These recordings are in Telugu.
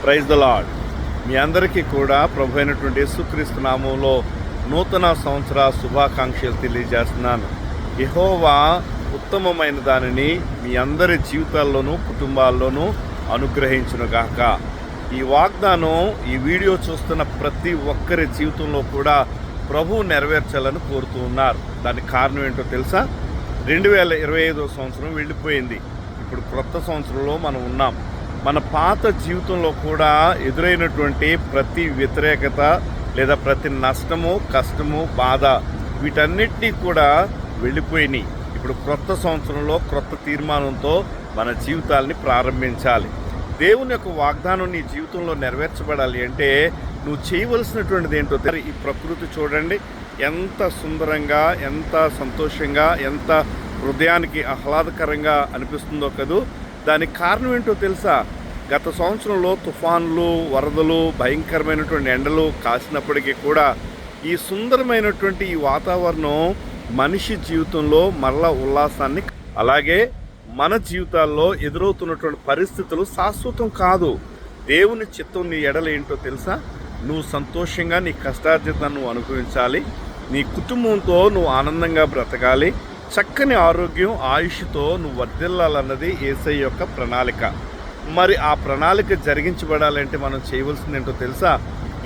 Praise the lord. మీ అందరికీ కూడా ప్రభు అయినటువంటి యేసుక్రీస్తు నామంలో నూతన సంవత్సర శుభాకాంక్షలు తెలియజేస్తున్నాను. యెహోవా ఉత్తమమైన దానిని మీ అందరి జీవితాల్లోనూ కుటుంబాల్లోనూ అనుగ్రహించునుగాక. ఈ వాగ్దానం ఈ వీడియో చూస్తున్న ప్రతి ఒక్కరి జీవితంలో కూడా ప్రభువు నెరవేర్చాలని కోరుతూ ఉన్నారు. దానికి కారణం ఏంటో తెలుసా? 2025 సంవత్సరం వెళ్ళిపోయింది. ఇప్పుడు క్రొత్త సంవత్సరంలో మనం ఉన్నాం. మన పాత జీవితంలో కూడా ఎదురైనటువంటి ప్రతి వ్యతిరేకత లేదా ప్రతి నష్టము, కష్టము, బాధ వీటన్నిటినీ కూడా వెళ్ళిపోయినాయి. ఇప్పుడు క్రొత్త సంవత్సరంలో క్రొత్త తీర్మానంతో మన జీవితాల్ని ప్రారంభించాలి. దేవుని యొక్క వాగ్దానం నీ జీవితంలో నెరవేర్చబడాలి అంటే నువ్వు చేయవలసినటువంటిది ఏంటో. ఈ ప్రకృతి చూడండి, ఎంత సుందరంగా, ఎంత సంతోషంగా, ఎంత హృదయానికి ఆహ్లాదకరంగా అనిపిస్తుందో కదూ. దానికి కారణం ఏంటో తెలుసా? గత సంవత్సరంలో తుఫాన్లు, వరదలు, భయంకరమైనటువంటి ఎండలు కాసినప్పటికీ కూడా ఈ సుందరమైనటువంటి ఈ వాతావరణం మనిషి జీవితంలో మరలా ఉల్లాసాన్ని, అలాగే మన జీవితాల్లో ఎదురవుతున్నటువంటి పరిస్థితులు శాశ్వతం కాదు. దేవుని చిత్తం నీ ఎడల ఏంటో తెలుసా? నువ్వు సంతోషంగా నీ కష్టార్జితాన్ని నువ్వు అనుభవించాలి. నీ కుటుంబంతో నువ్వు ఆనందంగా బ్రతకాలి. చక్కని ఆరోగ్యం, ఆయుష్తో నువ్వు వర్ధిల్లాలన్నది యేసయ్య యొక్క ప్రణాళిక. మరి ఆ ప్రణాళిక జరిగించబడాలంటే మనం చేయవలసింది ఏంటో తెలుసా?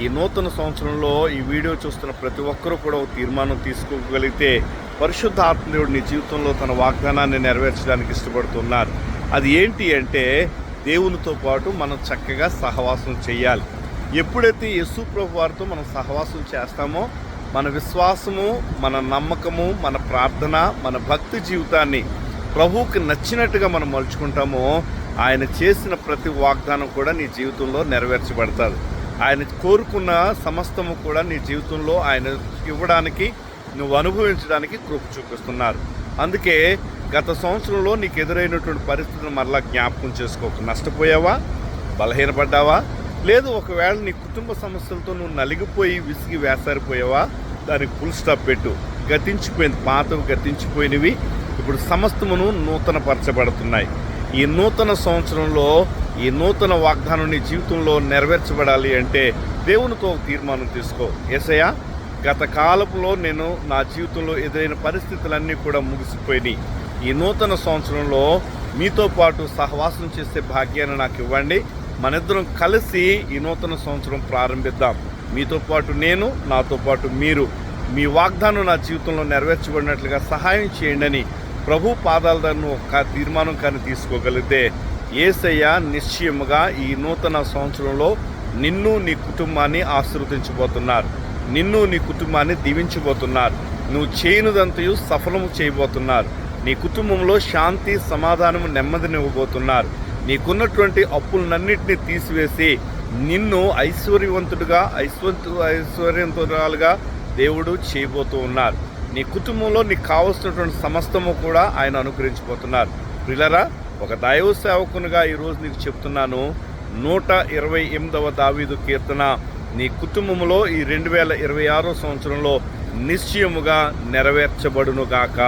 ఈ నూతన సంవత్సరంలో ఈ వీడియో చూస్తున్న ప్రతి ఒక్కరూ కూడా ఒక తీర్మానం తీసుకోగలిగితే పరిశుద్ధ ఆత్మదేవుడు నీ జీవితంలో తన వాగ్దానాన్ని నెరవేర్చడానికి ఇష్టపడుతున్నారు. అది ఏంటి అంటే దేవునితో పాటు మనం చక్కగా సహవాసం చేయాలి. ఎప్పుడైతే యేసు ప్రభు వారితో మనం సహవాసం చేస్తామో మన విశ్వాసము, మన నమ్మకము, మన ప్రార్థన, మన భక్తి జీవితాన్ని ప్రభువుకి నచ్చినట్టుగా మనం మలుచుకుంటామో ఆయన చేసిన ప్రతి వాగ్దానం కూడా నీ జీవితంలో నెరవేర్చబడతాది. ఆయన కోరుకున్న సమస్తము కూడా నీ జీవితంలో ఆయన ఇవ్వడానికి, నువ్వు అనుభవించడానికి కృప చూపిస్తున్నారు. అందుకే గత సంవత్సరంలో నీకు ఎదురైనటువంటి పరిస్థితులను మరలా జ్ఞాపకం చేసుకోకు. నష్టపోయావా? బలహీనపడ్డావా? లేదు, ఒకవేళ నీ కుటుంబ సమస్యలతో నువ్వు నలిగిపోయి విసిగి వేసారిపోయావా? దానికి ఫుల్ స్టాప్ పెట్టు. గతించిపోయింది, పాతవి గతించిపోయినవి ఇప్పుడు సమస్తమును నూతనపరచబడుతున్నాయి. ఈ నూతన సంవత్సరంలో ఈ నూతన వాగ్దానం నీ జీవితంలో నెరవేర్చబడాలి అంటే దేవునితో తీర్మానం తీసుకో. యేసయ్యా, గత కాలంలో నేను నా జీవితంలో ఎదురైన పరిస్థితులన్నీ కూడా ముగిసిపోయినాయి. ఈ నూతన సంవత్సరంలో మీతో పాటు సహవాసం చేసే భాగ్యాన్ని నాకు ఇవ్వండి. మనిద్దరం కలిసి ఈ నూతన సంవత్సరం ప్రారంభిద్దాం. మీతో పాటు నేను, నాతో పాటు మీరు. మీ వాగ్దానం నా జీవితంలో నెరవేర్చబడినట్లుగా సహాయం చేయండి అని ప్రభు పాదాల దగ్గర ఒక తీర్మానం కానీ తీసుకోగలిగితే యేసయ్య నిశ్చయముగా ఈ నూతన సంవత్సరంలో నిన్ను, నీ కుటుంబాన్ని ఆశీర్వదించబోతున్నారు. నిన్ను, నీ కుటుంబాన్ని దీవించబోతున్నారు. నువ్వు చేయనిదంతయు సఫలము చేయబోతున్నారు. నీ కుటుంబంలో శాంతి, సమాధానము, నెమ్మదినివ్వబోతున్నారు. నీకున్నటువంటి అప్పులన్నింటినీ తీసివేసి నిన్ను ఐశ్వర్యవంతుడుగా, ఐశ్వర్యవంతురాలుగా దేవుడు చేయబోతూ ఉన్నారు. నీ కుటుంబంలో నీకు కావలసినటువంటి సమస్తము కూడా ఆయన అనుగ్రహించబోతున్నారు. ప్రియులారా, ఒక దైవ సేవకునిగా ఈరోజు నీకు చెప్తున్నాను, 128వ దావీదు కీర్తన నీ కుటుంబంలో ఈ 2026 సంవత్సరంలో నిశ్చయముగా నెరవేర్చబడునుగాక.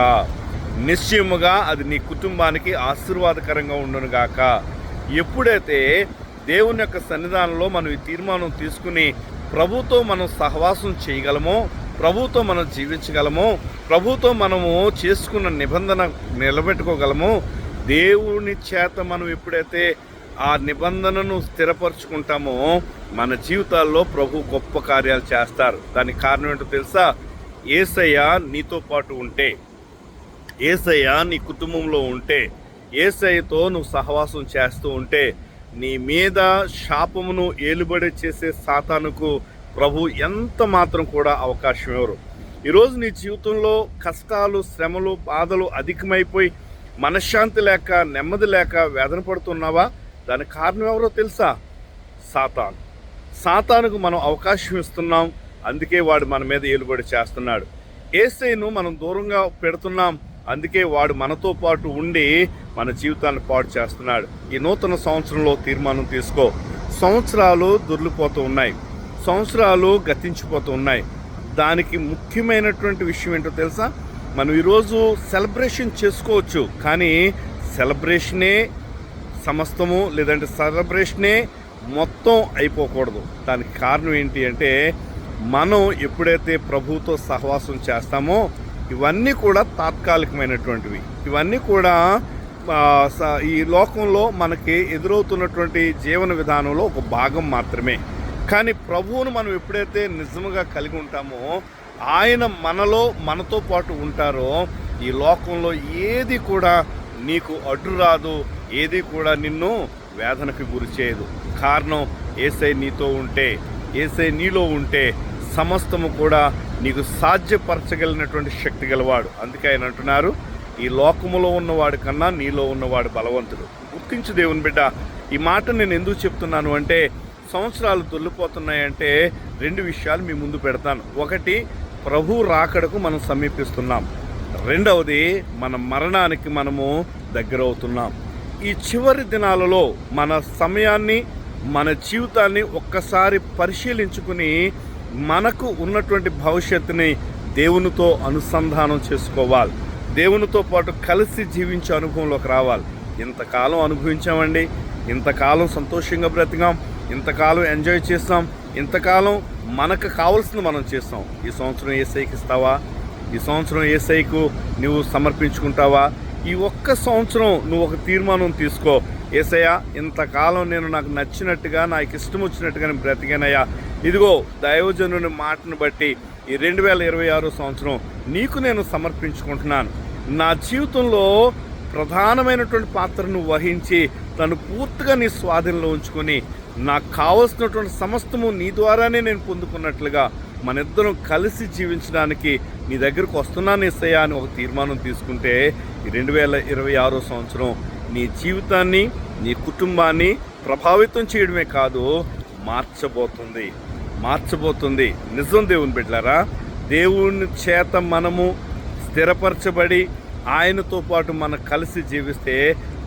నిశ్చయముగా అది నీ కుటుంబానికి ఆశీర్వాదకరంగా ఉండునుగాక. ఎప్పుడైతే దేవుని యొక్క సన్నిధానంలో మనం ఈ తీర్మానం తీసుకుని ప్రభుతో మనం సహవాసం చేయగలమో, ప్రభుతో మనం జీవించగలమో, ప్రభుతో మనము చేసుకున్న నిబంధన నిలబెట్టుకోగలమో, దేవుని చేత మనం ఎప్పుడైతే ఆ నిబంధనను స్థిరపరచుకుంటామో మన జీవితాల్లో ప్రభు గొప్ప కార్యాలు చేస్తారు. దానికి కారణం ఏంటో తెలుసా? యేసయ్య నీతో పాటు ఉంటే, యేసయ్య నీ కుటుంబంలో ఉంటే, యేసయ్యతో నువ్వు సహవాసం చేస్తూ ఉంటే నీ మీద శాపమును ఏలుబడి చేసే సాతానుకు ప్రభు ఎంత మాత్రం కూడా అవకాశం ఇవ్వరు. ఈరోజు నీ జీవితంలో కష్టాలు, శ్రమలు, బాధలు అధికమైపోయి మనశ్శాంతి లేక, నెమ్మది లేక వేదన పడుతున్నావా? దానికి కారణం ఎవరో తెలుసా? సాతాను. సాతానుకు మనం అవకాశం ఇస్తున్నాం. అందుకే వాడు మన మీద ఏలుబడి చేస్తున్నాడు. యేసయ్యను మనం దూరంగా పెడుతున్నాం. అందుకే వాడు మనతో పాటు ఉండి మన జీవితాన్ని పాడు చేస్తున్నాడు. ఈ నూతన సంవత్సరంలో తీర్మానం తీసుకో. సంవత్సరాలు దొర్లిపోతూ ఉన్నాయి, సంవత్సరాలు గతించిపోతూ ఉన్నాయి. దానికి ముఖ్యమైనటువంటి విషయం ఏంటో తెలుసా? మనం ఈరోజు సెలబ్రేషన్ చేసుకోవచ్చు, కానీ సెలబ్రేషనే సమస్తము, లేదంటే సెలబ్రేషనే మొత్తం అయిపోకూడదు. దానికి కారణం ఏంటి అంటే, మనం ఎప్పుడైతే ప్రభువుతో సహవాసం చేస్తామో ఇవన్నీ కూడా తాత్కాలికమైనటువంటివి. ఇవన్నీ కూడా ఈ లోకంలో మనకి ఎదురవుతున్నటువంటి జీవన విధానంలో ఒక భాగం మాత్రమే. కానీ ప్రభువును మనం ఎప్పుడైతే నిజంగా కలిగి ఉంటామో, ఆయన మనతో పాటు ఉంటారో, ఈ లోకంలో ఏది కూడా నీకు అడ్డు రాదు, ఏది కూడా నిన్ను వేదనకు గురి చేయదు. కారణం, యేసయ్య నీతో ఉంటే, యేసయ్య నీలో ఉంటే సమస్తము కూడా నీకు సాధ్యపరచగలిగినటువంటి శక్తి గలవాడు. అందుకే ఆయన అంటున్నారు, ఈ లోకములో ఉన్నవాడి కన్నా నీలో ఉన్నవాడు బలవంతుడు. గుర్తించు దేవుని బిడ్డ. ఈ మాట నేను ఎందుకు చెప్తున్నాను అంటే, సంవత్సరాలు దొల్లిపోతున్నాయంటే 2 విషయాలు మీ ముందు పెడతాను. ఒకటి, ప్రభు రాకడకు మనం సమీపిస్తున్నాం. రెండవది, మన మరణానికి మనము దగ్గర అవుతున్నాం. ఈ చివరి దినాలలో మన సమయాన్ని, మన జీవితాన్ని ఒక్కసారి పరిశీలించుకుని మనకు ఉన్నటువంటి భవిష్యత్తుని దేవునితో అనుసంధానం చేసుకోవాలి. దేవునితో పాటు కలిసి జీవించే అనుభవంలోకి రావాలి. ఇంతకాలం అనుభవించామండి, ఇంతకాలం సంతోషంగా బ్రతికాం, ఇంతకాలం ఎంజాయ్ చేస్తాం, ఇంతకాలం మనకు కావాల్సింది మనం చేస్తాం. ఈ సంవత్సరం యేసయ్యకి ఇస్తావా? ఈ సంవత్సరం యేసయ్యకు నువ్వు సమర్పించుకుంటావా? ఈ ఒక్క సంవత్సరం నువ్వు ఒక తీర్మానం తీసుకో. యేసయ్య, ఇంతకాలం నేను నాకు నచ్చినట్టుగా, నాకు ఇష్టం వచ్చినట్టుగా నేను బ్రతికానయ్యా. ఇదిగో దైవజనుని మాటను బట్టి ఈ 2026 సంవత్సరం నీకు నేను సమర్పించుకుంటున్నాను. నా జీవితంలో ప్రధానమైనటువంటి పాత్రను వహించి తను పూర్తిగా నీ స్వాధీనంలో ఉంచుకొని నాకు కావలసినటువంటి సమస్తము నీ ద్వారానే నేను పొందుకున్నట్లుగా మనిద్దరం కలిసి జీవించడానికి నీ దగ్గరకు వస్తున్నాను యేసయ్య అని ఒక తీర్మానం తీసుకుంటే, ఈ 2026 సంవత్సరం నీ జీవితాన్ని, నీ కుటుంబాన్ని ప్రభావితం చేయడమే కాదు, మార్చబోతుంది. నిజం దేవుని బిడ్డలారా. దేవుని చేత మనము స్థిరపరచబడి ఆయనతో పాటు మనం కలిసి జీవిస్తే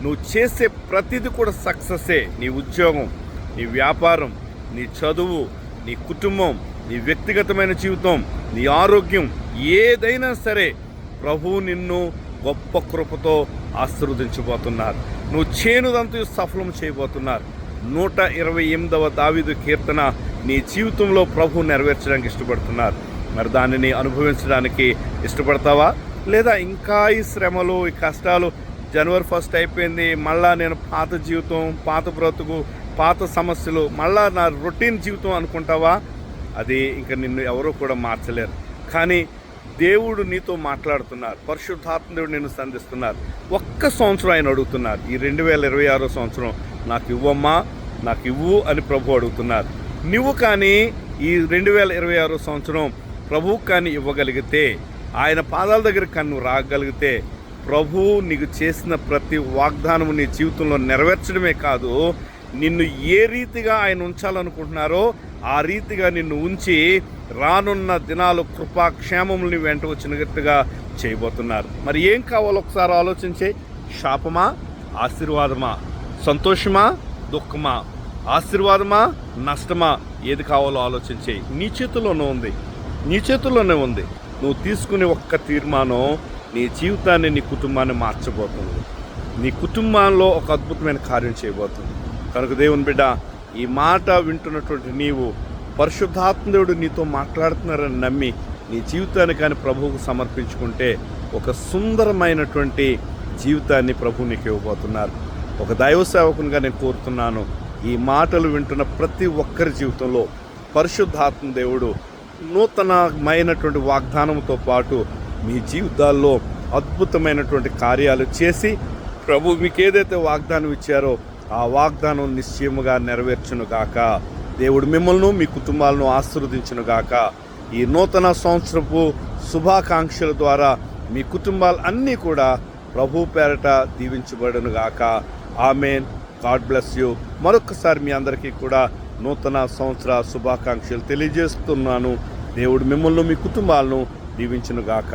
నువ్వు చేసే ప్రతిదీ కూడా సక్సెస్సే. నీ ఉద్యోగం, నీ వ్యాపారం, నీ చదువు, నీ కుటుంబం, నీ వ్యక్తిగతమైన జీవితం, నీ ఆరోగ్యం, ఏదైనా సరే ప్రభువు నిన్ను గొప్ప కృపతో ఆశీర్వదించబోతున్నారు. నువ్వు చేనుదంతా సఫలం చేయబోతున్నారు. 128వ దావీదు కీర్తన నీ జీవితంలో ప్రభు నెరవేర్చడానికి ఇష్టపడుతున్నారు. మరి దానిని అనుభవించడానికి ఇష్టపడతావా? లేదా ఇంకా ఈ శ్రమలు, ఈ కష్టాలు, జనవరి 1 అయిపోయింది, మళ్ళా నేను పాత జీవితం, పాత బ్రతుకు, పాత సమస్యలు, మళ్ళా నా రొటీన్ జీవితం అనుకుంటావా? అది ఇంకా నిన్ను ఎవరూ కూడా మార్చలేరు. కానీ దేవుడు నీతో మాట్లాడుతున్నారు. పరిశుద్ధాత్మ దేవుడు నిన్ను సంధిస్తున్నారు. ఒక్క సంవత్సరం ఆయన అడుగుతున్నారు. ఈ 2026 సంవత్సరం నాకు ఇవ్వమ్మా, నాకు ఇవ్వు అని ప్రభు అడుగుతున్నారు. నువ్వు కానీ ఈ 2026 సంవత్సరం ప్రభువు కానీ ఇవ్వగలిగితే, ఆయన పాదాల దగ్గర కన్ను రాగలిగితే, ప్రభువు నీకు చేసిన ప్రతి వాగ్దానము నీ జీవితంలో నెరవేర్చడమే కాదు, నిన్ను ఏ రీతిగా ఆయన ఉంచాలనుకుంటున్నారో ఆ రీతిగా నిన్ను ఉంచి రానున్న దినాలు కృపాక్షేమముల్ని వెంట వచ్చినట్టుగా చేయబోతున్నారు. మరి ఏం కావాలో ఒకసారి ఆలోచించే. శాపమా, ఆశీర్వాదమా? సంతోషమా, దుఃఖమా? ఆశీర్వాదమా, నష్టమా? ఏది కావాలో ఆలోచించే. నీ చేతుల్లోనే ఉంది. నువ్వు తీసుకునే ఒక్క తీర్మానం నీ జీవితాన్ని, నీ కుటుంబాన్ని మార్చబోతుంది. నీ కుటుంబంలో ఒక అద్భుతమైన కార్యం చేయబోతుంది. కనుక దేవుని బిడ్డ, ఈ మాట వింటున్నటువంటి నీవు పరిశుద్ధాత్మదేవుడు నీతో మాట్లాడుతున్నారని నమ్మి నీ జీవితాన్ని కానీ ప్రభువుకు సమర్పించుకుంటే ఒక సుందరమైనటువంటి జీవితాన్ని ప్రభు నీకు ఇవ్వబోతున్నారు. ఒక దైవ సేవకునిగా నేను కోరుతున్నాను, ఈ మాటలు వింటున్న ప్రతి ఒక్కరి జీవితంలో పరిశుద్ధాత్మ దేవుడు నూతనమైనటువంటి వాగ్దానంతో పాటు మీ జీవితాల్లో అద్భుతమైనటువంటి కార్యాలు చేసి ప్రభు మీకు ఏదైతే వాగ్దానం ఇచ్చారో ఆ వాగ్దానం నిశ్చయముగా నెరవేర్చునుగాక. దేవుడు మిమ్మల్ని, మీ కుటుంబాలను ఆశీర్వదించునుగాక. ఈ నూతన సంవత్సరపు శుభాకాంక్షల ద్వారా మీ కుటుంబాలు అన్నీ కూడా ప్రభు పేరట దీవించబడునుగాక. ఆమెన్. God bless you. మరొకసారి మీ అందరికీ కూడా నూతన సంవత్సర శుభాకాంక్షలు తెలియజేస్తున్నాను. దేవుడు మిమ్మల్ని, మీ కుటుంబాలను దీవించునుగాక.